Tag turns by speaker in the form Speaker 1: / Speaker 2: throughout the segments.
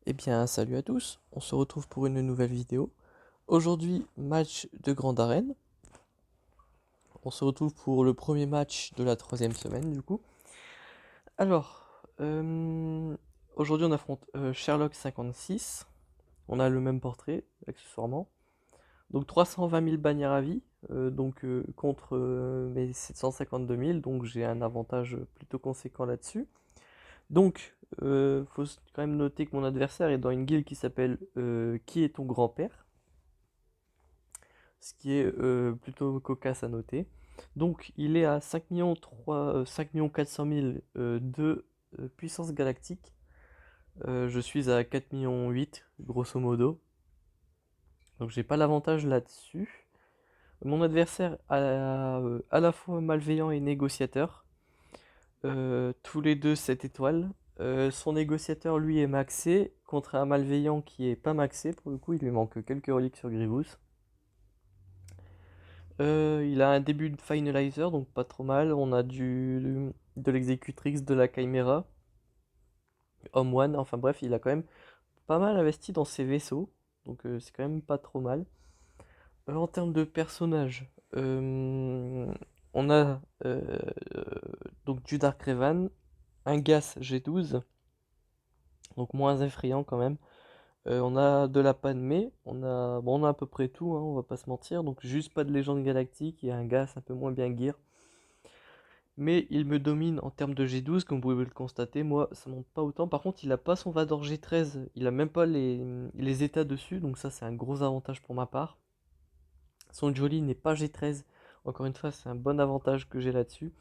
Speaker 1: Eh bien, salut à tous, on se retrouve pour une nouvelle vidéo. Aujourd'hui, match de grande arène. On se retrouve pour le premier match de la troisième semaine, du coup. Alors, aujourd'hui, on affronte Sherlock 56. On a le même portrait, accessoirement. Donc, 320 000 bannières à vie, contre mes 752 000. Donc, j'ai un avantage plutôt conséquent là-dessus. Donc, faut quand même noter que mon adversaire est dans une guilde qui s'appelle Qui est ton grand-père? Ce qui est plutôt cocasse à noter. Donc il est à 5 400 000 de puissance galactique. Je suis à 4 millions 8, grosso modo. Donc j'ai pas l'avantage là-dessus. Mon adversaire à la fois malveillant et négociateur. Tous les deux 7 étoiles. Son négociateur lui est maxé contre un malveillant qui est pas maxé. Pour le coup, il lui manque quelques reliques sur Grievous. Il a un début de finalizer, donc pas trop mal. On a de l'exécutrix, de la chimera, Home One, enfin bref, il a quand même pas mal investi dans ses vaisseaux, donc c'est quand même pas trop mal. En termes de personnages, on a donc du Dark Revan, un Gas G12, donc moins effrayant quand même. On a de la Padmé, on a à peu près tout, hein, on va pas se mentir, donc juste pas de légende galactique et un Gas un peu moins bien gear. Mais il me domine en termes de G12, comme vous pouvez le constater. Moi, ça monte pas autant. Par contre, il a pas son Vador G13. Il a même pas les états dessus. Donc ça, c'est un gros avantage pour ma part. Son Jolly n'est pas G13. Encore une fois, c'est un bon avantage que j'ai là-dessus.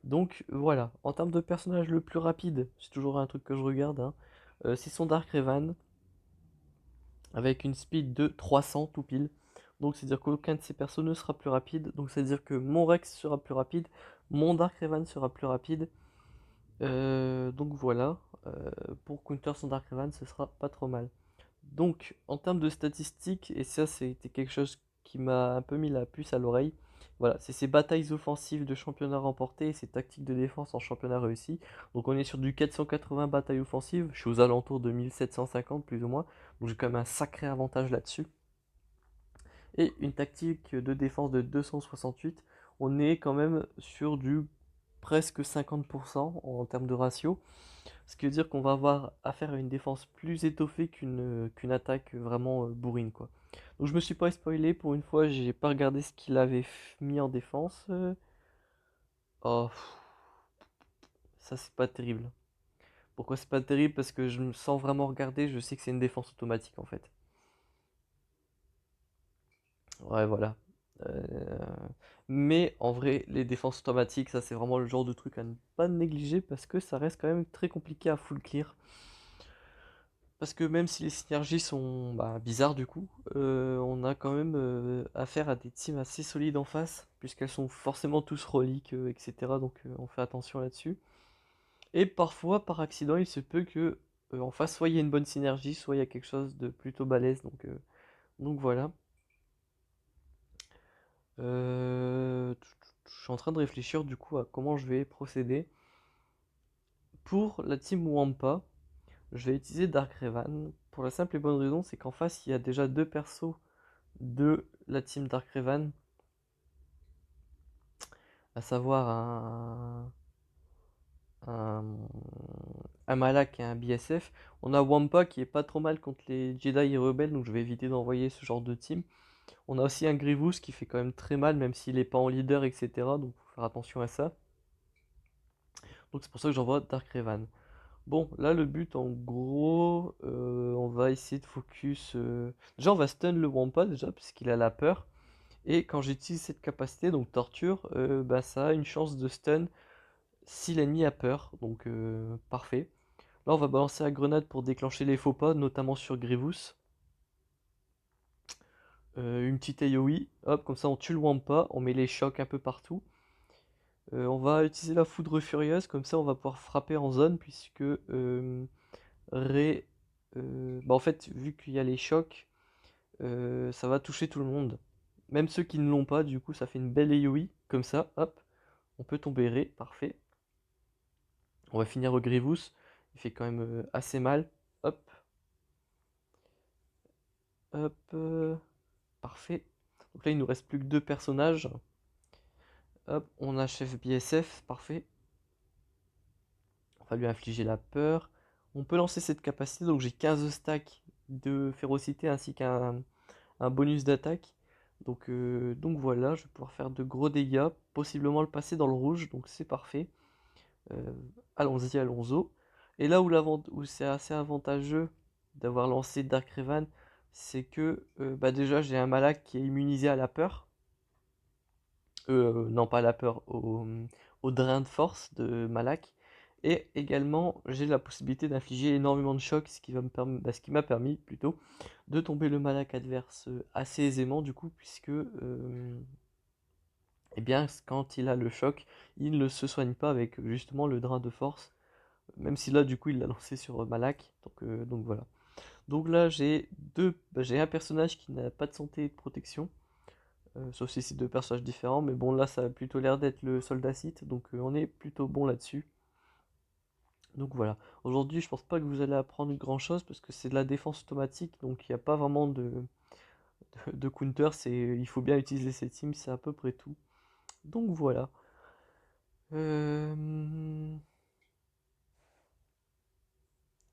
Speaker 1: Donc voilà. En termes de personnage le plus rapide, c'est toujours un truc que je regarde, hein, c'est son Dark Revan. Avec une speed de 300 tout pile. Donc c'est-à-dire qu'aucun de ces persos ne sera plus rapide. Donc c'est-à-dire que mon Rex sera plus rapide. Mon Dark Revan sera plus rapide. Donc voilà, pour counter son Dark Revan, ce sera pas trop mal. Donc en termes de statistiques, et ça c'était quelque chose qui m'a un peu mis la puce à l'oreille, voilà, c'est ses batailles offensives de championnat remportées et ses tactiques de défense en championnat réussi. Donc on est sur du 480 batailles offensives, je suis aux alentours de 1750 plus ou moins, donc j'ai quand même un sacré avantage là-dessus. Et une tactique de défense de 268, on est quand même sur du presque 50% en termes de ratio. Ce qui veut dire qu'on va avoir affaire à une défense plus étoffée qu'une attaque vraiment bourrine, quoi. Donc je me suis pas spoilé pour une fois, j'ai pas regardé ce qu'il avait mis en défense. Oh, ça c'est pas terrible. Pourquoi c'est pas terrible? Parce que je me sens vraiment regarder, je sais que c'est une défense automatique en fait. Ouais, voilà. Euh, Mais en vrai, les défenses automatiques, ça c'est vraiment le genre de truc à ne pas négliger parce que ça reste quand même très compliqué à full clear. Parce que même si les synergies sont bizarres du coup, on a quand même affaire à des teams assez solides en face, puisqu'elles sont forcément tous reliques, etc. Donc on fait attention là-dessus. Et parfois, par accident, il se peut que en face, soit il y a une bonne synergie, soit il y a quelque chose de plutôt balèze. Donc voilà. Je suis en train de réfléchir du coup à comment je vais procéder. Pour la team Wampa, je vais utiliser Dark Revan. Pour la simple et bonne raison, c'est qu'en face, il y a déjà deux persos de la team Dark Revan, à savoir un, un Malak et un BSF. On a Wampa qui est pas trop mal contre les Jedi et rebelles, donc je vais éviter d'envoyer ce genre de team. On a aussi un Grievous qui fait quand même très mal, même s'il est pas en leader, etc. Donc faut faire attention à ça. Donc c'est pour ça que j'envoie Dark Revan. Bon, là le but en gros, on va essayer de focus. Déjà on va stun le Wampa déjà, puisqu'il a la peur. Et quand j'utilise cette capacité, donc torture, ça a une chance de stun si l'ennemi a peur. Donc parfait. Là on va balancer la grenade pour déclencher les faux pas, notamment sur Grievous. Une petite AoE, hop, comme ça on tue le Wampa, on met les chocs un peu partout. On va utiliser la foudre furieuse, comme ça on va pouvoir frapper en zone, puisque Ré... en fait, vu qu'il y a les chocs, ça va toucher tout le monde. Même ceux qui ne l'ont pas, du coup ça fait une belle AoE, comme ça, hop. On peut tomber Ré, parfait. On va finir au Grievous. Il fait quand même assez mal. Hop. Hop, parfait. Donc là, il nous reste plus que 2 personnages. Hop, on achève BSF, parfait. On va lui infliger la peur. On peut lancer cette capacité, donc j'ai 15 stacks de férocité ainsi qu'un bonus d'attaque. Donc voilà, je vais pouvoir faire de gros dégâts, possiblement le passer dans le rouge, donc c'est parfait. Euh, allons-y, allons-y. Et là où c'est assez avantageux d'avoir lancé Dark Revan, c'est que bah déjà j'ai un Malak qui est immunisé à la peur. Non, pas à la peur, au drain de force de Malak. Et également, j'ai la possibilité d'infliger énormément de chocs, ce qui m'a permis plutôt de tomber le Malak adverse assez aisément du coup, puisque eh bien, quand il a le choc, il ne se soigne pas avec justement le drain de force, même si là du coup il l'a lancé sur Malak, donc voilà. Donc là j'ai un personnage qui n'a pas de santé et de protection, sauf si c'est deux personnages différents, mais bon là ça a plutôt l'air d'être le soldat Sith, donc on est plutôt bon là-dessus. Donc voilà. Aujourd'hui je pense pas que vous allez apprendre grand chose parce que c'est de la défense automatique, donc il n'y a pas vraiment de counter, il faut bien utiliser ses teams, c'est à peu près tout. Donc voilà. Euh,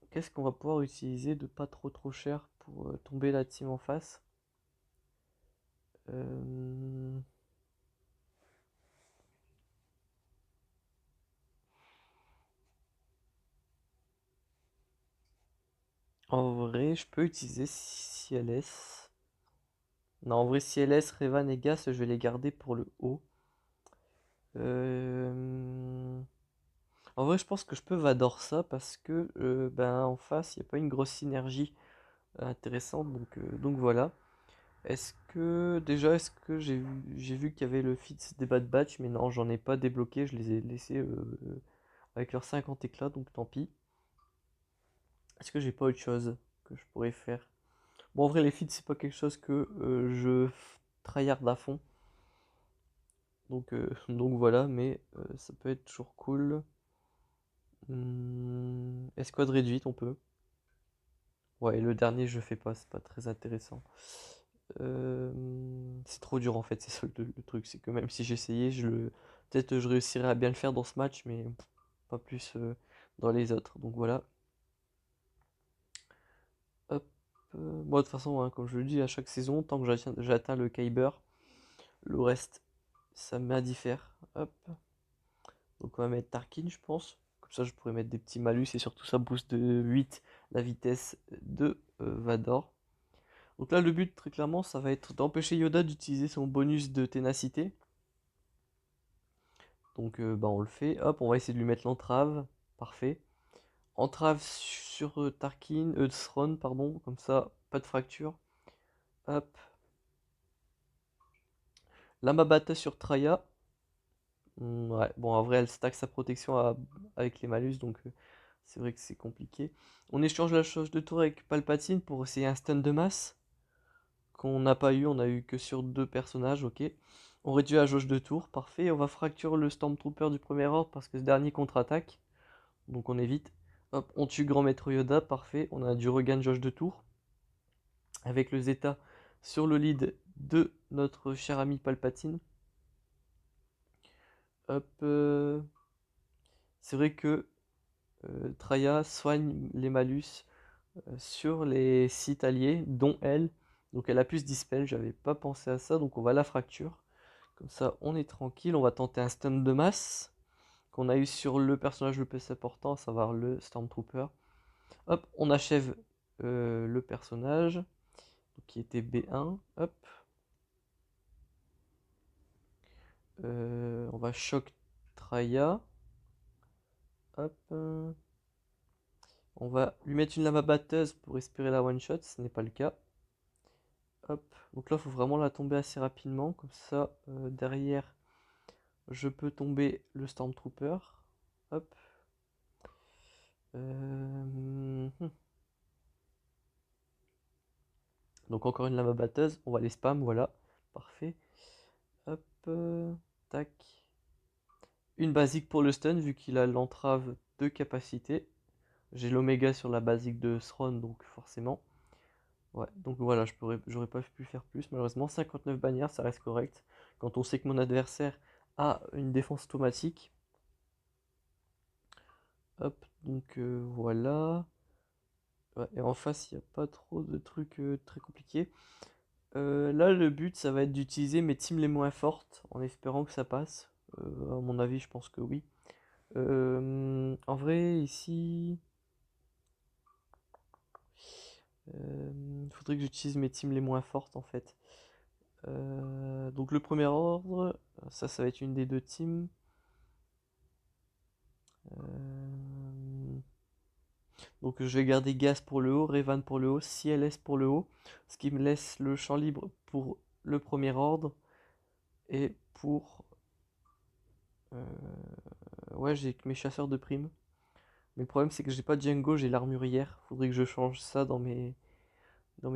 Speaker 1: Qu'est-ce qu'on va pouvoir utiliser de pas trop cher pour tomber la team en face? Euh, En vrai, je peux utiliser CLS. Non, en vrai, CLS, Revan et Gas, je vais les garder pour le haut. Euh, En vrai, je pense que je peux Vador ça parce que ben, en face, il n'y a pas une grosse synergie intéressante. Donc voilà. Est-ce que j'ai vu qu'il y avait le feat des Bad Batch, mais non, j'en ai pas débloqué, je les ai laissés avec leurs 50 éclats, donc tant pis. Est-ce que j'ai pas autre chose que je pourrais faire? Bon, en vrai, les feats, c'est pas quelque chose que tryhard à fond. Donc voilà, mais ça peut être toujours cool. Escouade réduite, on peut. Ouais, le dernier, je fais pas, c'est pas très intéressant. Euh, c'est trop dur en fait, c'est ça le truc. C'est que même si j'essayais, peut-être je réussirais à bien le faire dans ce match, mais pas plus dans les autres. Donc voilà. Hop. Moi, de toute façon, hein, comme je le dis à chaque saison, tant que j'atteins le Kyber, le reste, ça m'indiffère. Hop. Donc on va mettre Tarkin, je pense. Comme ça, je pourrais mettre des petits malus et surtout ça booste de 8 la vitesse de Vador. Donc là, le but, très clairement, ça va être d'empêcher Yoda d'utiliser son bonus de ténacité. Donc bah, on le fait. Hop, on va essayer de lui mettre l'entrave. Parfait. Entrave sur Tarkin, Thrawn, pardon. Comme ça, pas de fracture. Hop. Lama Bata sur Traya. Ouais, bon, en vrai, elle stack sa protection avec les malus, donc c'est vrai que c'est compliqué. On échange la charge de tour avec Palpatine pour essayer un stun de masse qu'on n'a pas eu, on a eu que sur deux personnages, ok. On réduit la jauge de tour, parfait. On va fracturer le Stormtrooper du premier ordre parce que ce dernier contre-attaque, donc on évite. Hop, on tue Grand Maître Yoda, parfait. On a du regain de jauge de tour avec le Zeta sur le lead de notre cher ami Palpatine. Hop, c'est vrai que Traya soigne les malus sur les sites alliés, dont elle. Donc elle a plus dispel, j'avais pas pensé à ça, donc on va la fracture. Comme ça, on est tranquille. On va tenter un stun de masse qu'on a eu sur le personnage le plus important, à savoir le Stormtrooper. Hop, on achève le personnage qui était B1. Hop, on va choc Traya. Hop, on va lui mettre une lama batteuse pour espérer la one shot, ce n'est pas le cas. Hop, donc là, il faut vraiment la tomber assez rapidement. Comme ça, derrière, je peux tomber le Stormtrooper. Hop. Euh, Donc encore une lama batteuse. On va les spam, voilà. Parfait. Hop. Tac. Une basique pour le stun, vu qu'il a l'entrave de capacité. J'ai l'oméga sur la basique de Thrawn, donc forcément. Ouais, donc voilà, j'aurais pas pu faire plus. Malheureusement, 59 bannières, ça reste correct. Quand on sait que mon adversaire a une défense automatique. Hop, donc voilà. Ouais, et en face, il n'y a pas trop de trucs très compliqués. Là, le but, ça va être d'utiliser mes teams les moins fortes, en espérant que ça passe. À mon avis, je pense que oui. En vrai, ici, il faudrait que j'utilise mes teams les moins fortes, en fait. Donc le premier ordre, ça va être une des deux teams. Euh, donc je vais garder Gaz pour le haut, Revan pour le haut, CLS pour le haut, ce qui me laisse le champ libre pour le premier ordre et pour... euh, ouais, j'ai que mes chasseurs de primes. Mais le problème c'est que j'ai pas de Django, j'ai l'armurière. Faudrait que je change ça dans mes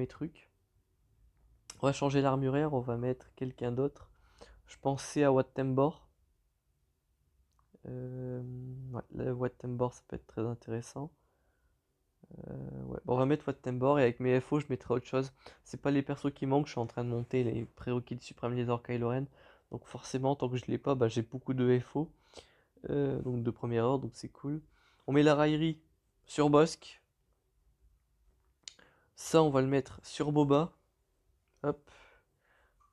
Speaker 1: trucs. On va changer l'armurière, on va mettre quelqu'un d'autre. Je pensais à Wattembor. Ouais, le Wattembor ça peut être très intéressant. Ouais. Bon, on va mettre Wattembor et avec mes FO je mettrai autre chose. C'est pas les persos qui manquent, je suis en train de monter les prérequis de Supreme Leader Kylo Ren. Donc forcément, tant que je l'ai pas, bah, j'ai beaucoup de FO. Donc de premier ordre, donc c'est cool. On met la raillerie sur Bossk. Ça, on va le mettre sur Boba. Hop.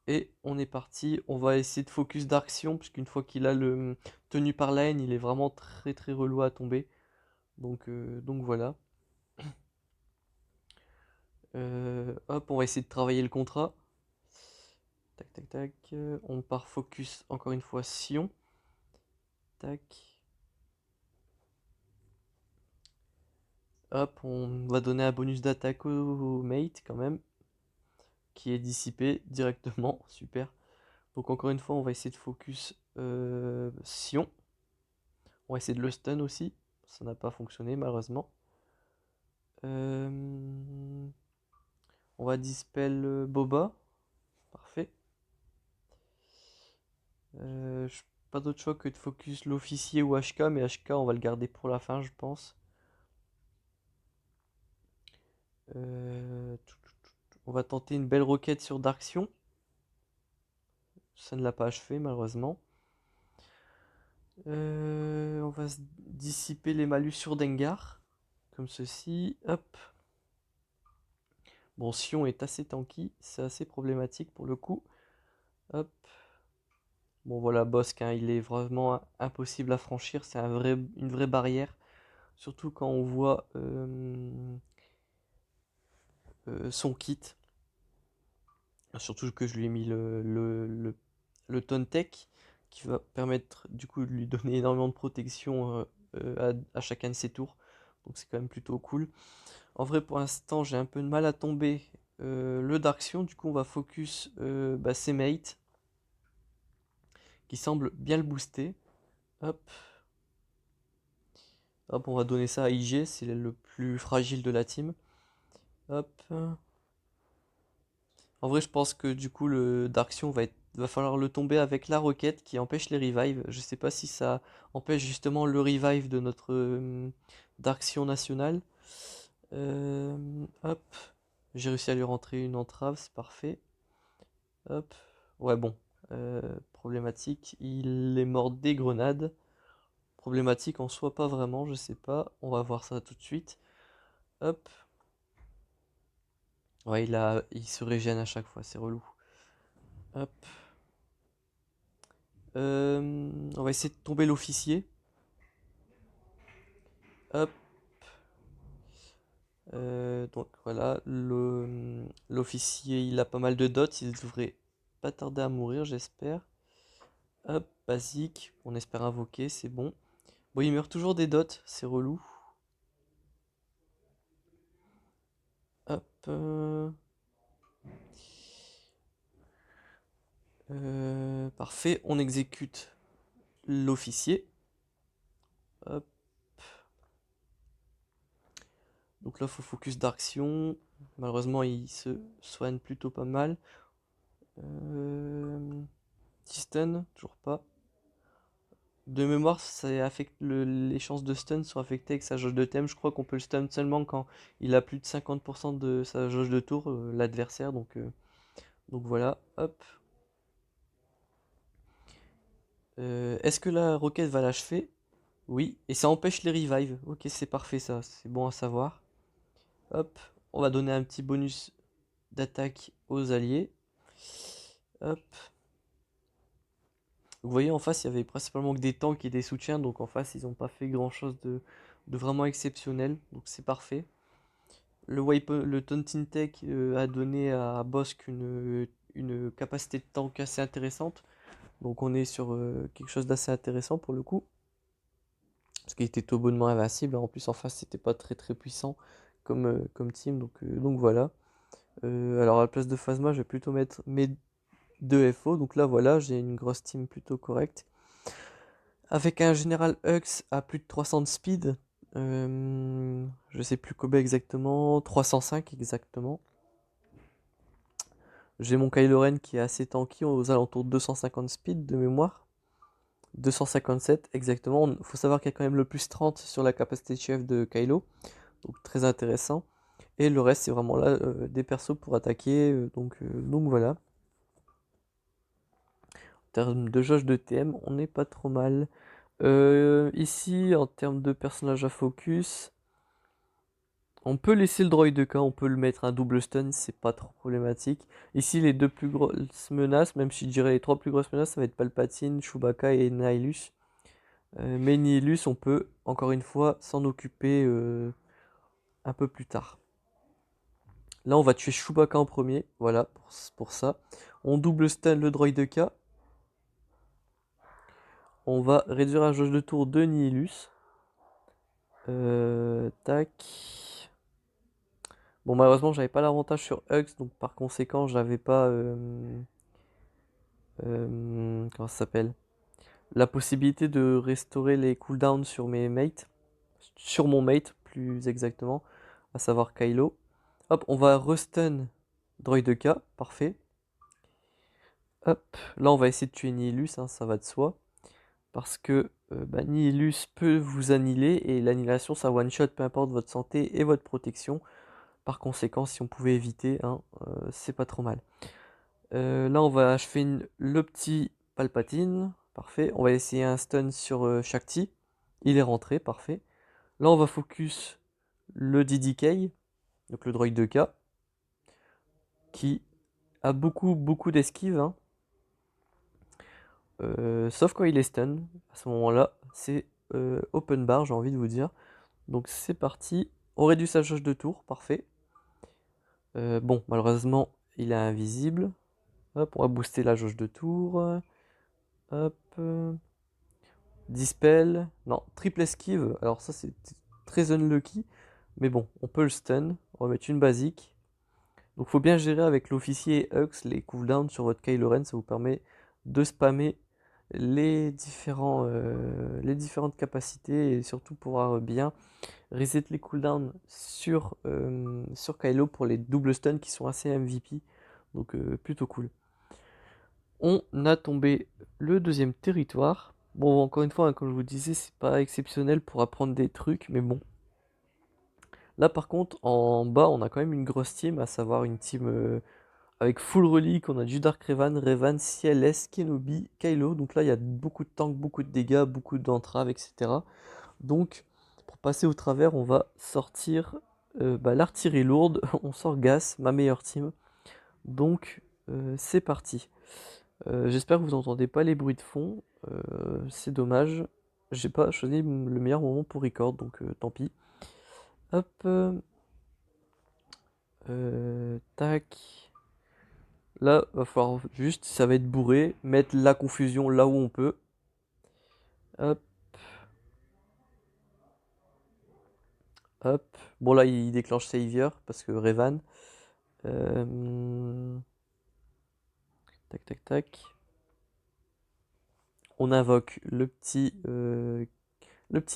Speaker 1: Et on est parti. On va essayer de focus d'action, puisqu'une fois qu'il a le tenu par la haine, il est vraiment très très relou à tomber. Donc voilà. Hop, on va essayer de travailler le contrat. Tac, tac, tac. On part focus encore une fois Sion. Tac. Hop, on va donner un bonus d'attaque au mate quand même, qui est dissipé directement. Super. Donc encore une fois, on va essayer de focus Sion. On va essayer de le stun aussi. Ça n'a pas fonctionné malheureusement. Euh, on va dispel Boba. Parfait. Pas d'autre choix que de focus l'officier ou HK, mais HK on va le garder pour la fin je pense. On va tenter une belle roquette sur Darksion. Ça ne l'a pas achevé malheureusement. On va dissiper les malus sur Dengar. Comme ceci. Hop. Bon, Sion est assez tanky. C'est assez problématique pour le coup. Hop. Bon voilà, Bossk, hein, il est vraiment impossible à franchir. C'est une vraie barrière. Surtout quand on voit son kit. Surtout que je lui ai mis le Tauntech qui va permettre du coup de lui donner énormément de protection à chacun de ses tours. Donc c'est quand même plutôt cool. En vrai pour l'instant j'ai un peu de mal à tomber le Darksion. Du coup on va focus ses mates qui semblent bien le booster. Hop. Hop, on va donner ça à IG, c'est le plus fragile de la team. Hop. En vrai, je pense que du coup, le Darksion va falloir le tomber avec la roquette qui empêche les revives. Je sais pas si ça empêche justement le revive de notre Darksion national. Hop. J'ai réussi à lui rentrer une entrave, c'est parfait. Hop. Ouais, bon. Problématique. Il est mort des grenades. Problématique en soi, pas vraiment, je sais pas. On va voir ça tout de suite. Hop. Ouais, il se régène à chaque fois, c'est relou. Hop. On va essayer de tomber l'officier. Hop. Donc voilà, l'officier il a pas mal de dots, il devrait pas tarder à mourir, j'espère. Hop, basique, on espère invoquer, c'est bon. Bon, il meurt toujours des dots, c'est relou. Hop. Parfait, on exécute l'officier. Hop. Donc là, faut focus d'action. Malheureusement, il se soigne plutôt pas mal. Stun, toujours pas. De mémoire, les chances de stun sont affectées avec sa jauge de thème. Je crois qu'on peut le stun seulement quand il a plus de 50% de sa jauge de tour, l'adversaire. Donc voilà, hop. Est-ce que la roquette va l'achever? Oui, et ça empêche les revives. Ok, c'est parfait ça, c'est bon à savoir. Hop, on va donner un petit bonus d'attaque aux alliés. Hop. Vous voyez, en face, il y avait principalement que des tanks et des soutiens, donc en face, ils n'ont pas fait grand-chose de vraiment exceptionnel, donc c'est parfait. Le Taunting Tech a donné à Bossk une capacité de tank assez intéressante, donc on est sur quelque chose d'assez intéressant pour le coup, parce qu'il était tout bonnement invincible. En plus, en face, c'était pas très très puissant comme team, donc voilà. Alors à la place de Phasma, je vais plutôt mettre mes 2 FO, donc là voilà, j'ai une grosse team plutôt correcte. Avec un général Hux à plus de 300 de speed, je sais plus combien exactement, 305 exactement. J'ai mon Kylo Ren qui est assez tanky, aux alentours de 250 speed de mémoire. 257 exactement. Il faut savoir qu'il y a quand même le plus 30 sur la capacité de chef de Kylo, donc très intéressant. Et le reste, c'est vraiment là des persos pour attaquer, donc voilà. En termes de jauge de TM, on n'est pas trop mal. Ici, en termes de personnage à focus, on peut laisser le droid de K, on peut le mettre un double stun, c'est pas trop problématique. Ici, les deux plus grosses menaces, même si je dirais les trois plus grosses menaces, ça va être Palpatine, Chewbacca et Nihilus. Mais Nihilus, on peut, encore une fois, s'en occuper un peu plus tard. Là, on va tuer Chewbacca en premier, voilà, pour ça. On double stun le droid de K. On va réduire la jauge de tour de Nihilus. Tac. Bon, malheureusement, j'avais pas l'avantage sur Hux, donc par conséquent, j'avais pas. Comment ça s'appelle? La possibilité de restaurer les cooldowns sur mes mates. Sur mon mate, plus exactement. À savoir Kylo. Hop, on va restun Droid K, parfait. Hop, là, on va essayer de tuer Nihilus, hein, ça va de soi. Parce que Nihilus peut vous annihiler, et l'annihilation, ça one-shot, peu importe votre santé et votre protection. Par conséquent, si on pouvait éviter, hein, c'est pas trop mal. Là, on va achever le petit Palpatine. Parfait. On va essayer un stun sur Shakti. Il est rentré, parfait. Là, on va focus le DDK, donc le droid 2K, qui a beaucoup d'esquive, hein. Sauf quand il est stun. À ce moment-là, c'est open bar, j'ai envie de vous dire. Donc c'est parti. On réduit sa jauge de tour, parfait. Bon, malheureusement, il est invisible. Hop, on va booster la jauge de tour. Hop. Dispel. Non, triple esquive. Alors ça, c'est très unlucky. Mais bon, on peut le stun. On va mettre une basique. Donc faut bien gérer avec l'officier et Hux les cooldowns sur votre Kylo Ren. Ça vous permet de spammer les différentes capacités et surtout pouvoir bien reset les cooldowns sur Kylo pour les double stuns qui sont assez MVP. Donc plutôt cool. On a tombé le deuxième territoire. Bon, encore une fois, hein, comme je vous disais, c'est pas exceptionnel pour apprendre des trucs, mais bon. Là, par contre, en bas, on a quand même une grosse team, à savoir une team avec full relique. On a du Dark Revan, CLS, Kenobi, Kylo. Donc là, il y a beaucoup de tanks, beaucoup de dégâts, beaucoup d'entraves, etc. Donc, pour passer au travers, on va sortir l'artillerie lourde. On sort Gas, ma meilleure team. Donc, c'est parti. J'espère que vous n'entendez pas les bruits de fond. C'est dommage. J'ai pas choisi le meilleur moment pour record, donc tant pis. Hop. Tac. Là, va falloir juste, ça va être bourré, mettre la confusion là où on peut. Hop. Hop. Bon là, il déclenche Savior parce que Revan. Tac, tac, tac. On invoque le petit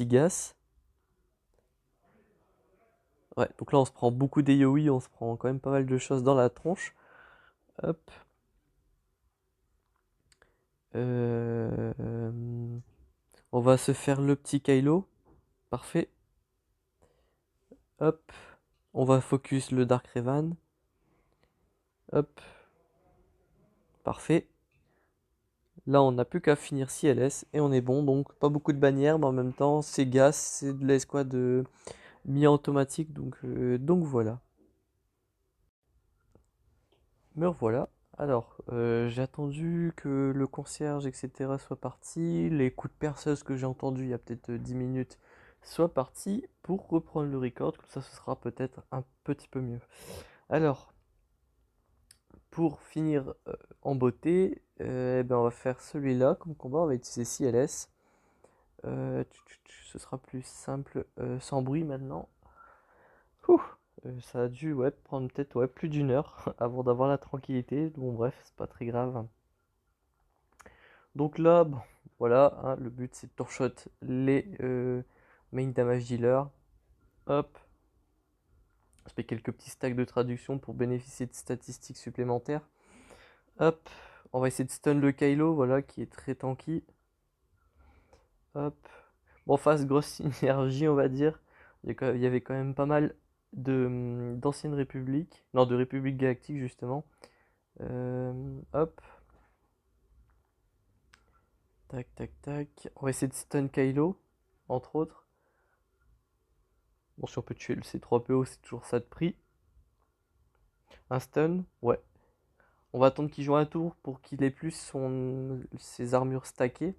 Speaker 1: Gas. Ouais, donc là on se prend beaucoup d'AoE, on se prend quand même pas mal de choses dans la tronche. Hop. On va se faire le petit Kylo. Parfait. Hop. On va focus le Dark Revan. Hop. Parfait. Là, on n'a plus qu'à finir CLS et on est bon. Donc, pas beaucoup de bannières, mais en même temps, c'est gas, c'est de l'escouade mi-automatique. Donc voilà. Me revoilà. Alors, j'ai attendu que le concierge, etc. soit parti. Les coups de perceuse que j'ai entendus il y a peut-être 10 minutes soient partis pour reprendre le record. Comme ça, ce sera peut-être un petit peu mieux. Alors, pour finir en beauté, eh ben, on va faire celui-là comme combat. On va utiliser CLS. Ce sera plus simple sans bruit maintenant. Ouh, ça a dû prendre peut-être plus d'une heure avant d'avoir la tranquillité. Bon bref, c'est pas très grave. Donc là, bon, voilà, hein, le but c'est de torchot les main damage dealer. Hop, je fais quelques petits stacks de traduction pour bénéficier de statistiques supplémentaires. Hop, on va essayer de stun le Kylo, voilà, qui est très tanky. Hop, bon, face grosse synergie, on va dire. Il y avait quand même pas mal d'anciennes républiques, non, de républiques galactiques justement. Hop, tac, tac, tac. On va essayer de stun Kylo, entre autres. Bon, si on peut tuer le C3PO, c'est toujours ça de prix. Un stun, ouais. On va attendre qu'il joue un tour pour qu'il ait plus ses armures stackées.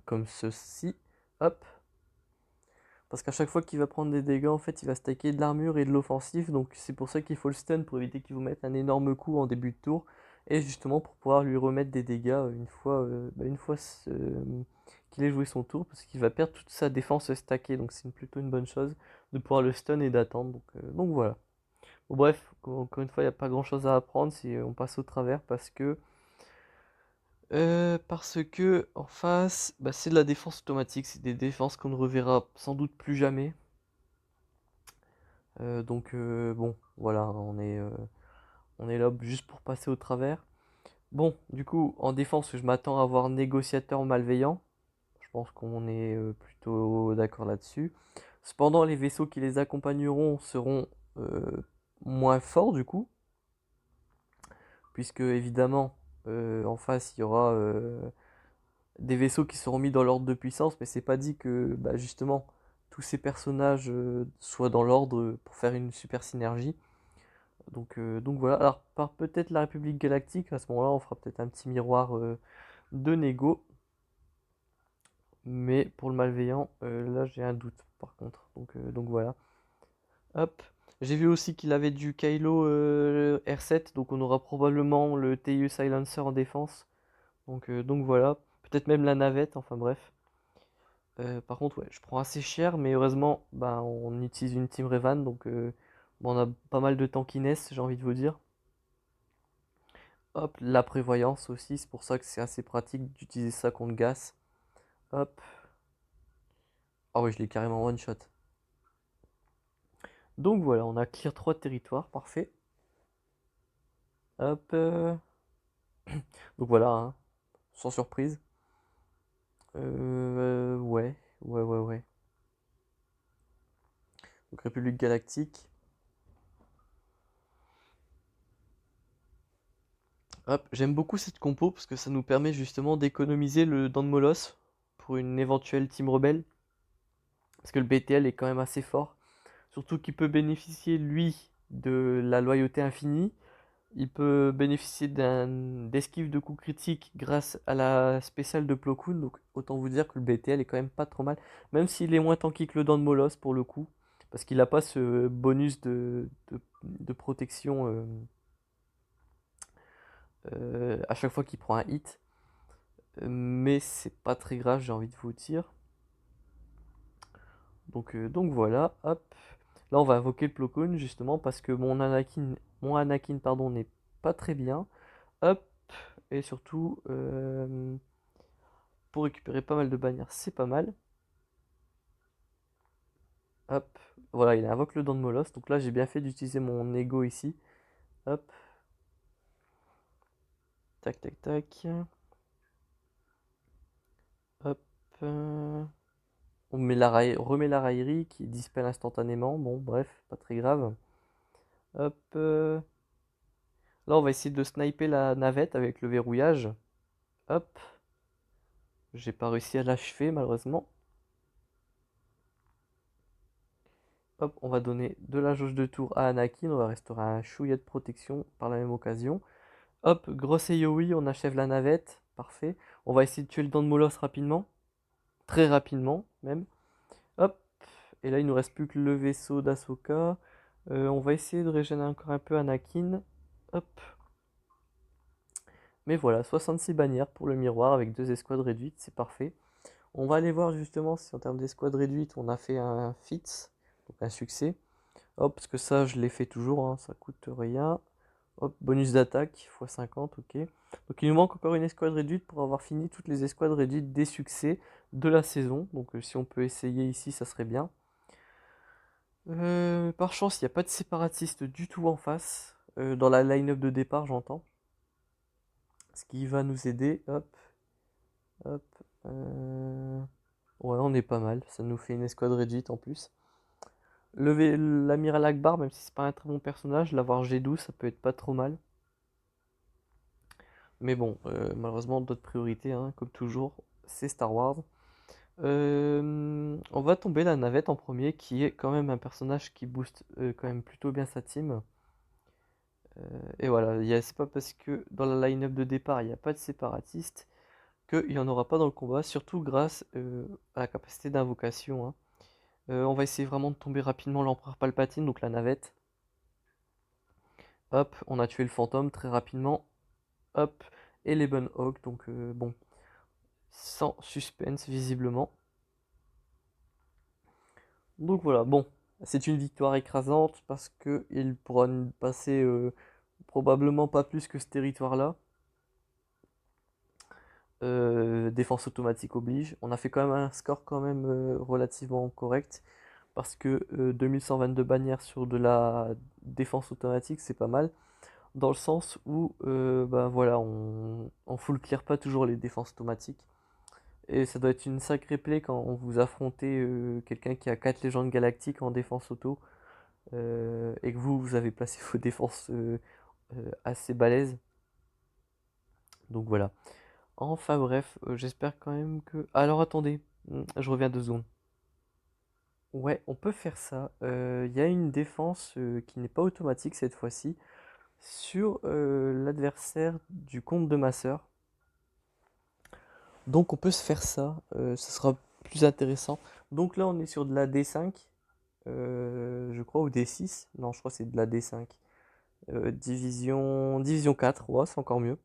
Speaker 1: Comme ceci. Hop. Parce qu'à chaque fois qu'il va prendre des dégâts, en fait, il va stacker de l'armure et de l'offensif. Donc c'est pour ça qu'il faut le stun, pour éviter qu'il vous mette un énorme coup en début de tour. Et justement pour pouvoir lui remettre des dégâts une fois qu'il ait joué son tour. Parce qu'il va perdre toute sa défense stackée. Donc c'est plutôt une bonne chose de pouvoir le stun et d'attendre. Donc voilà. Bon, bref, encore une fois, il n'y a pas grand chose à apprendre si on passe au travers parce que en face, bah, c'est de la défense automatique, c'est des défenses qu'on ne reverra sans doute plus jamais. Bon, voilà, on est là juste pour passer au travers. Bon, du coup, en défense, je m'attends à avoir négociateur malveillant. Je pense qu'on est plutôt d'accord là-dessus. Cependant, les vaisseaux qui les accompagneront seront euh, moins forts du coup, puisque évidemment, en face, il y aura des vaisseaux qui seront mis dans l'ordre de puissance, mais c'est pas dit que bah, justement tous ces personnages soient dans l'ordre pour faire une super synergie. Donc voilà, alors par peut-être la République Galactique, à ce moment-là on fera peut-être un petit miroir de négo, mais pour le malveillant, là j'ai un doute par contre, donc voilà. Hop, j'ai vu aussi qu'il avait du Kylo R7, donc on aura probablement le TU Silencer en défense, donc voilà, peut-être même la navette, enfin bref. Par contre, ouais, je prends assez cher, mais heureusement, bah, on utilise une Team Revan, donc bon, on a pas mal de tankiness, j'ai envie de vous dire. Hop, la prévoyance aussi, c'est pour ça que c'est assez pratique d'utiliser ça contre Gas. Hop. Ah oui, je l'ai carrément one shot. Donc voilà, on a clear 3 territoires, parfait. Hop. Donc voilà, hein, sans surprise. Ouais, ouais, ouais, ouais. Donc République Galactique. Hop, j'aime beaucoup cette compo parce que ça nous permet justement d'économiser le dent de Molosse pour une éventuelle team rebelle. Parce que le BTL est quand même assez fort. Surtout qu'il peut bénéficier, lui, de la loyauté infinie. Il peut bénéficier d'esquive de coups critiques grâce à la spéciale de Plo Koon. Donc autant vous dire que le BTL est quand même pas trop mal. Même s'il est moins tanky que le Dent de Molosse pour le coup. Parce qu'il n'a pas ce bonus de protection à chaque fois qu'il prend un hit. Mais c'est pas très grave, j'ai envie de vous dire. Donc voilà, hop. Là, on va invoquer le Plo Koon justement parce que mon Anakin pardon, n'est pas très bien. Hop, et surtout, pour récupérer pas mal de bannières, c'est pas mal. Hop, voilà, il invoque le Dent de Molosse. Donc là, j'ai bien fait d'utiliser mon ego ici. Hop, tac, tac, tac. Hop. remet la raillerie qui dispelle instantanément. Bon, bref, pas très grave. Hop. Là, on va essayer de sniper la navette avec le verrouillage. Hop. J'ai pas réussi à l'achever, malheureusement. Hop, on va donner de la jauge de tour à Anakin. On va restaurer un chouïa de protection par la même occasion. Hop, grosse AOE, on achève la navette. Parfait. On va essayer de tuer le dent de Moloss rapidement. Très rapidement, même. Hop. Et là, il nous reste plus que le vaisseau d'Ahsoka. On va essayer de régénérer encore un peu Anakin. Hop. Mais voilà, 66 bannières pour le miroir avec 2 escouades réduites, c'est parfait. On va aller voir justement si en termes d'escouade réduite, on a fait un fit, donc un succès. Hop, parce que ça, je l'ai fait toujours, hein, ça coûte rien. Hop, bonus d'attaque, x50, ok. Donc il nous manque encore une escouade réduite pour avoir fini toutes les escouades réduites des succès de la saison. Donc si on peut essayer ici, ça serait bien. Par chance, il n'y a pas de séparatistes du tout en face. Dans la line-up de départ, j'entends. Ce qui va nous aider. Hop, hop. Ouais, on est pas mal. Ça nous fait une escouade réduite en plus. L'amiral Akbar, même si c'est pas un très bon personnage, l'avoir G12, ça peut être pas trop mal. Mais bon, malheureusement, d'autres priorités, hein, comme toujours, c'est Star Wars. On va tomber la navette en premier, qui est quand même un personnage qui booste quand même plutôt bien sa team. Et voilà, c'est pas parce que dans la line-up de départ, il n'y a pas de séparatiste qu'il n'y en aura pas dans le combat, surtout grâce à la capacité d'invocation, hein. On va essayer vraiment de tomber rapidement l'Empereur Palpatine, donc la navette. Hop, on a tué le fantôme très rapidement. Hop, et les Hawk, donc bon, sans suspense visiblement. Donc voilà, bon, c'est une victoire écrasante parce qu'il pourra passer probablement pas plus que ce territoire-là. Défense automatique oblige. On a fait quand même un score quand même relativement correct parce que 2122 bannières sur de la défense automatique, c'est pas mal. Dans le sens où bah voilà, on full clear pas toujours les défenses automatiques. Et ça doit être une sacrée plaie quand vous affrontez quelqu'un qui a 4 légendes galactiques en défense auto et que vous avez placé vos défenses assez balèzes. Donc voilà. Enfin bref, j'espère quand même que... Alors attendez, je reviens 2 secondes. Ouais, on peut faire ça. Il y a une défense qui n'est pas automatique cette fois-ci sur l'adversaire du comte de ma sœur. Donc on peut se faire ça, ça sera plus intéressant. Donc là on est sur de la D5, je crois, ou D6. Non, je crois que c'est de la D5. Division 4, ouais, c'est encore mieux.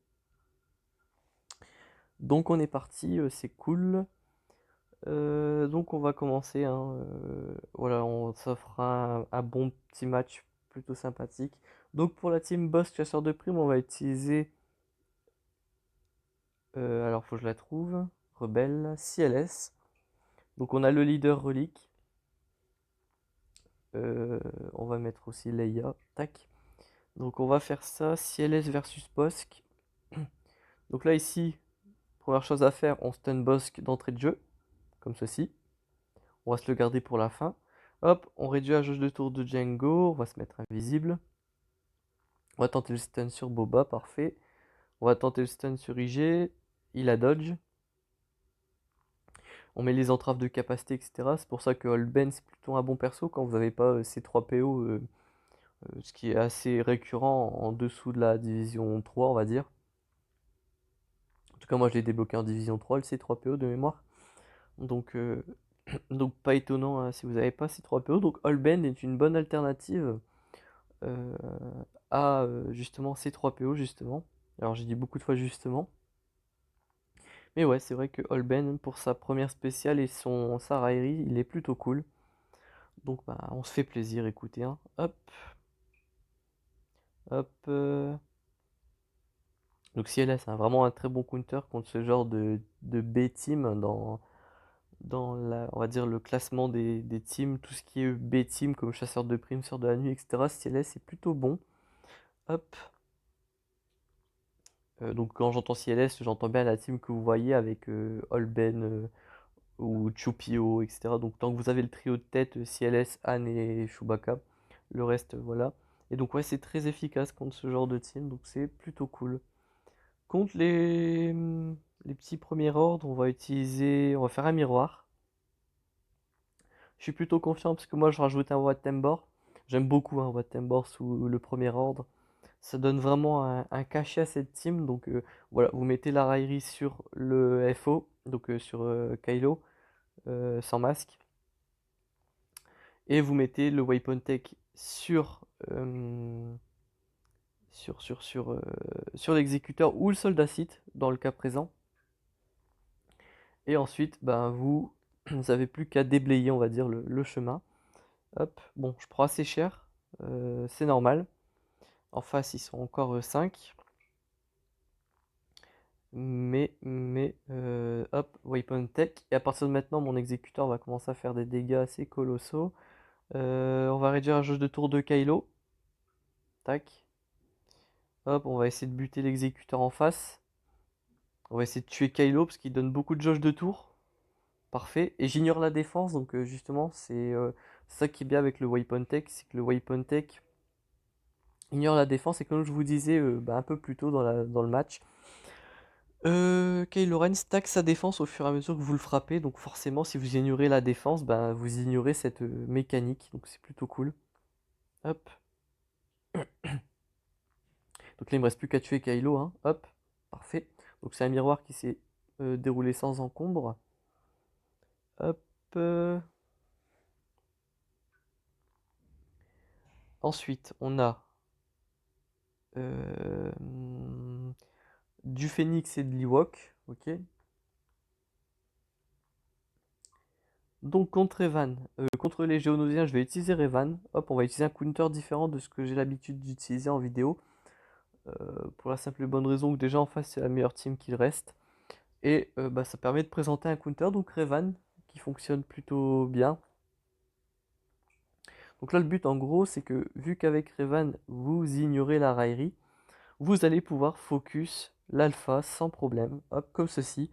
Speaker 1: Donc on est parti, c'est cool. Donc on va commencer, hein, voilà, ça fera un bon petit match plutôt sympathique. Donc pour la team boss chasseur de primes, on va utiliser, alors faut que je la trouve, rebelle, CLS. Donc on a le leader relique. On va mettre aussi Leia. Tac. Donc on va faire ça. CLS versus Bossk. Donc là ici, première chose à faire, on stun Bossk d'entrée de jeu. Comme ceci. On va se le garder pour la fin. Hop, on réduit la jauge de tour de Django. On va se mettre invisible. On va tenter le stun sur Boba. Parfait. On va tenter le stun sur IG. Il a dodge. On met les entraves de capacité, etc. C'est pour ça que Holben c'est plutôt un bon perso quand vous n'avez pas ces 3 PO, ce qui est assez récurrent en dessous de la division 3, on va dire. En tout cas, moi je l'ai débloqué en division 3, le C3PO de mémoire. Donc, donc pas étonnant hein, si vous n'avez pas C3PO. Donc Holben est une bonne alternative euh, à justement C3PO, justement. Alors j'ai dit beaucoup de fois justement. Mais ouais, c'est vrai que Holben, pour sa première spéciale et sa raillerie, il est plutôt cool. Donc bah, on se fait plaisir, écoutez, hein. Hop, hop. Donc CLS, c'est vraiment un très bon counter contre ce genre de B-team on va dire, le classement des teams, tout ce qui est B-team comme chasseur de primes, sœur de la nuit, etc. CLS est plutôt bon. Hop. Donc quand j'entends CLS, j'entends bien la team que vous voyez avec Holben, ou Chupio, etc. Donc tant que vous avez le trio de tête, CLS, Anne et Chewbacca, le reste, voilà. Et donc ouais, c'est très efficace contre ce genre de team, donc c'est plutôt cool. Contre les petits premiers ordres, on va faire un miroir. Je suis plutôt confiant parce que moi je rajoute un Wat Tambor. J'aime beaucoup un Wat Tambor sous le premier ordre. Ça donne vraiment un cachet à cette team. Donc voilà, vous mettez la raillerie sur le FO, donc sur Kylo, sans masque. Et vous mettez le Weapon Tech sur l'exécuteur ou le soldat sith, dans le cas présent. Et ensuite, ben, vous avez plus qu'à déblayer, on va dire, le chemin. Hop, bon, je prends assez cher, c'est normal. En face, ils sont encore 5. Hop, Weapon Tech. Et à partir de maintenant, mon exécuteur va commencer à faire des dégâts assez colossaux. On va réduire la jauge de tour de Kylo. Tac. Hop, on va essayer de buter l'exécuteur en face. On va essayer de tuer Kylo parce qu'il donne beaucoup de jauge de tour. Parfait. Et j'ignore la défense, donc justement, c'est ça qui est bien avec le Weapon Tech, c'est que le Weapon Tech ignore la défense. Et comme je vous disais un peu plus tôt dans le match, Kylo Ren stack sa défense au fur et à mesure que vous le frappez. Donc forcément, si vous ignorez la défense, ben, vous ignorez cette mécanique. Donc c'est plutôt cool. Hop. Donc là, il me reste plus qu'à tuer Kylo, hein. Hop. Parfait. Donc c'est un miroir qui s'est déroulé sans encombre. Hop. Ensuite, on a euh, du Phénix et de l'Ewok. Ok. Donc contre Evan, contre les Géonosiens, je vais utiliser Revan. Hop, on va utiliser un counter différent de ce que j'ai l'habitude d'utiliser en vidéo. Pour la simple et bonne raison que déjà en face c'est la meilleure team qu'il reste. Et ça permet de présenter un counter, donc Revan, qui fonctionne plutôt bien. Donc là le but en gros c'est que vu qu'avec Revan vous ignorez la raillerie, vous allez pouvoir focus l'alpha sans problème. Hop, comme ceci.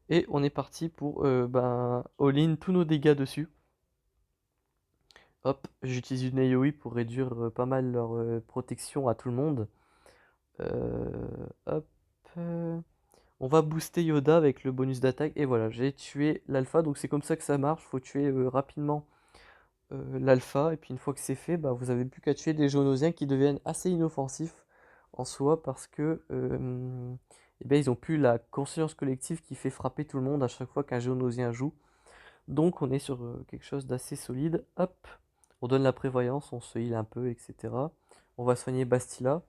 Speaker 1: Et on est parti pour all-in tous nos dégâts dessus. Hop, j'utilise une AoE pour réduire pas mal leur protection à tout le monde. Hop. On va booster Yoda avec le bonus d'attaque. Et voilà, j'ai tué l'alpha. Donc c'est comme ça que ça marche. Faut tuer rapidement l'alpha. Et puis une fois que c'est fait, bah, vous avez plus qu'à tuer des Géonosiens qui deviennent assez inoffensifs en soi parce que eh ben, ils ont plus la conscience collective qui fait frapper tout le monde à chaque fois qu'un Géonosien joue. Donc on est sur quelque chose d'assez solide. Hop, on donne la prévoyance, on se heal un peu, etc. On va soigner Bastila.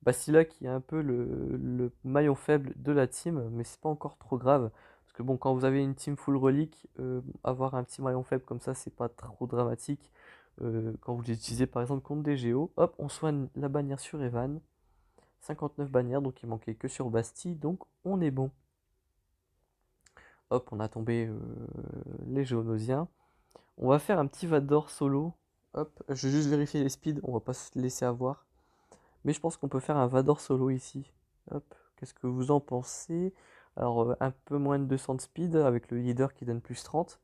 Speaker 1: Bastila qui est un peu le maillon faible de la team, mais c'est pas encore trop grave. Parce que bon, quand vous avez une team full relique, avoir un petit maillon faible comme ça, c'est pas trop dramatique. Quand vous l'utilisez par exemple contre des Géos, hop, on soigne la bannière sur Evan. 59 bannières, donc il manquait que sur Bastille, donc on est bon. Hop, on a tombé les Géonosiens. On va faire un petit Vador solo. Hop, je vais juste vérifier les speeds, on va pas se laisser avoir. Mais je pense qu'on peut faire un Vador solo ici. Hop, qu'est-ce que vous en pensez? Alors, un peu moins de 200 de speed avec le leader qui donne plus 30.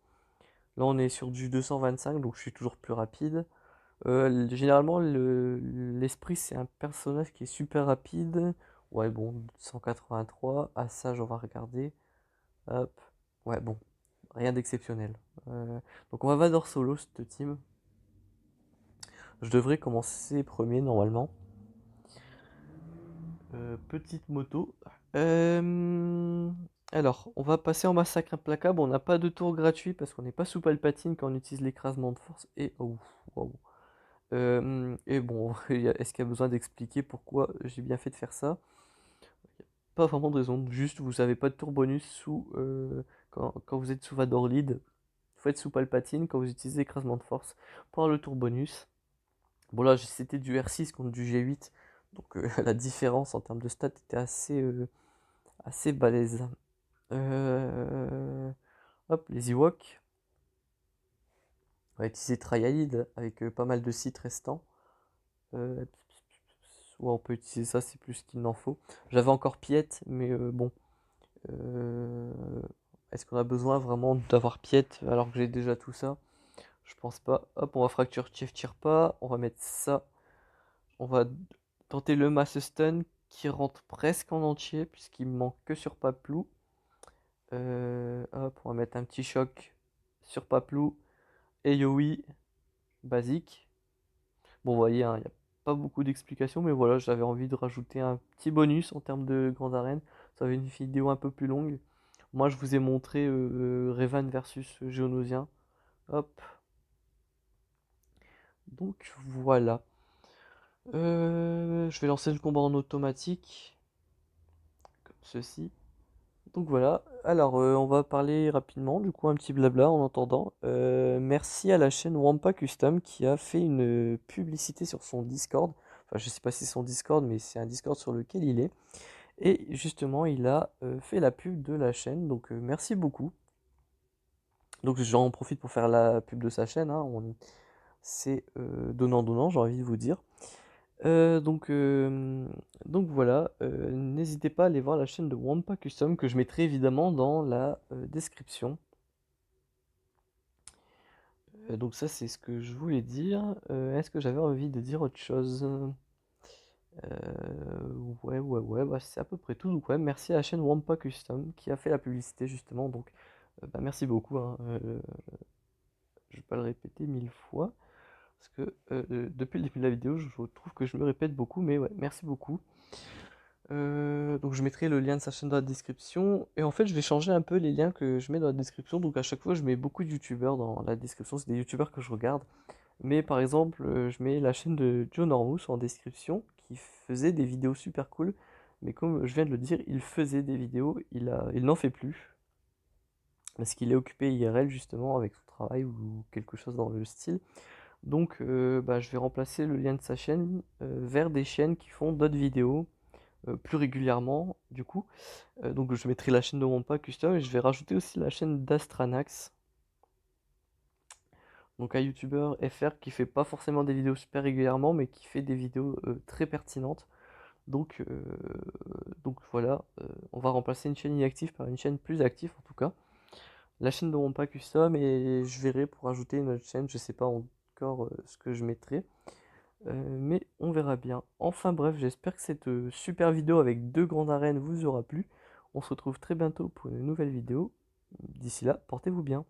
Speaker 1: Là, on est sur du 225, donc je suis toujours plus rapide. Généralement, l'esprit, c'est un personnage qui est super rapide. Ouais, bon, 183. Assage, on va regarder. Hop. Ouais, bon, rien d'exceptionnel. Donc, on va Vador solo, cette team. Je devrais commencer premier normalement. Petite moto. Euh, Alors, on va passer en massacre implacable. On n'a pas de tour gratuit parce qu'on n'est pas sous Palpatine quand on utilise l'écrasement de force. Et oh, wow. Et bon, est-ce qu'il y a besoin d'expliquer pourquoi j'ai bien fait de faire ça? Pas vraiment de raison. Juste, vous n'avez pas de tour bonus quand vous êtes sous Vador Lead. Vous faites sous Palpatine quand vous utilisez l'écrasement de force pour avoir le tour bonus. Bon là c'était du R6 contre du G8, donc la différence en termes de stats était assez balèze. Euh, Hop, les Ewoks. On va utiliser Trialid avec pas mal de sites restants. Ouais, on peut utiliser ça, c'est plus qu'il n'en faut. J'avais encore Piette, mais bon. Euh, Est-ce qu'on a besoin vraiment d'avoir Piet alors que j'ai déjà tout ça? Je pense pas. Hop, on va fracture Chief tire pas. On va mettre ça. On va tenter le Mass Stun qui rentre presque en entier puisqu'il me manque que sur Paplou. Hop, on va mettre un petit choc sur Paplou. Et Yowie, basique. Bon, vous voyez, hein, il n'y a pas beaucoup d'explications, mais voilà, j'avais envie de rajouter un petit bonus en termes de grande arène. Ça va être une vidéo un peu plus longue. Moi, je vous ai montré Revan versus Geonosien. Hop, donc voilà. Je vais lancer le combat en automatique, comme ceci. Donc voilà, alors on va parler rapidement, du coup un petit blabla en entendant. Merci à la chaîne Wampa Custom qui a fait une publicité sur son Discord. Enfin je sais pas si c'est son Discord mais c'est un Discord sur lequel il est. Et justement il a fait la pub de la chaîne, donc merci beaucoup. Donc j'en profite pour faire la pub de sa chaîne, hein. C'est donnant-donnant j'ai envie de vous dire. Euh, donc, euh, donc voilà, n'hésitez pas à aller voir la chaîne de Wampa Custom que je mettrai évidemment dans la description. Donc ça c'est ce que je voulais dire. Est-ce que j'avais envie de dire autre chose? Ouais, bah, c'est à peu près tout. Donc ouais, merci à la chaîne Wampa Custom qui a fait la publicité justement. Donc bah, merci beaucoup, hein. Je vais pas le répéter 1000 fois. Parce que depuis le début de la vidéo, je trouve que je me répète beaucoup, mais ouais, merci beaucoup. Donc je mettrai le lien de sa chaîne dans la description. Et en fait, je vais changer un peu les liens que je mets dans la description. Donc à chaque fois, je mets beaucoup de youtubeurs dans la description. C'est des youtubeurs que je regarde. Mais par exemple, je mets la chaîne de Joe Normous en description, qui faisait des vidéos super cool. Mais comme je viens de le dire, il faisait des vidéos, il n'en fait plus. Parce qu'il est occupé IRL justement avec son travail ou quelque chose dans le style. Donc bah, je vais remplacer le lien de sa chaîne vers des chaînes qui font d'autres vidéos plus régulièrement du coup. Donc je mettrai la chaîne de Wampa Custom et je vais rajouter aussi la chaîne d'Astranax. Donc un youtubeur FR qui fait pas forcément des vidéos super régulièrement mais qui fait des vidéos très pertinentes. Donc, euh, donc voilà, on va remplacer une chaîne inactive par une chaîne plus active en tout cas. La chaîne de Wampa Custom et je verrai pour ajouter une autre chaîne, je sais pas encore ce que je mettrai. Mais on verra bien. Enfin bref, j'espère que cette super vidéo avec deux grandes arènes vous aura plu. On se retrouve très bientôt pour une nouvelle vidéo. D'ici là, portez-vous bien.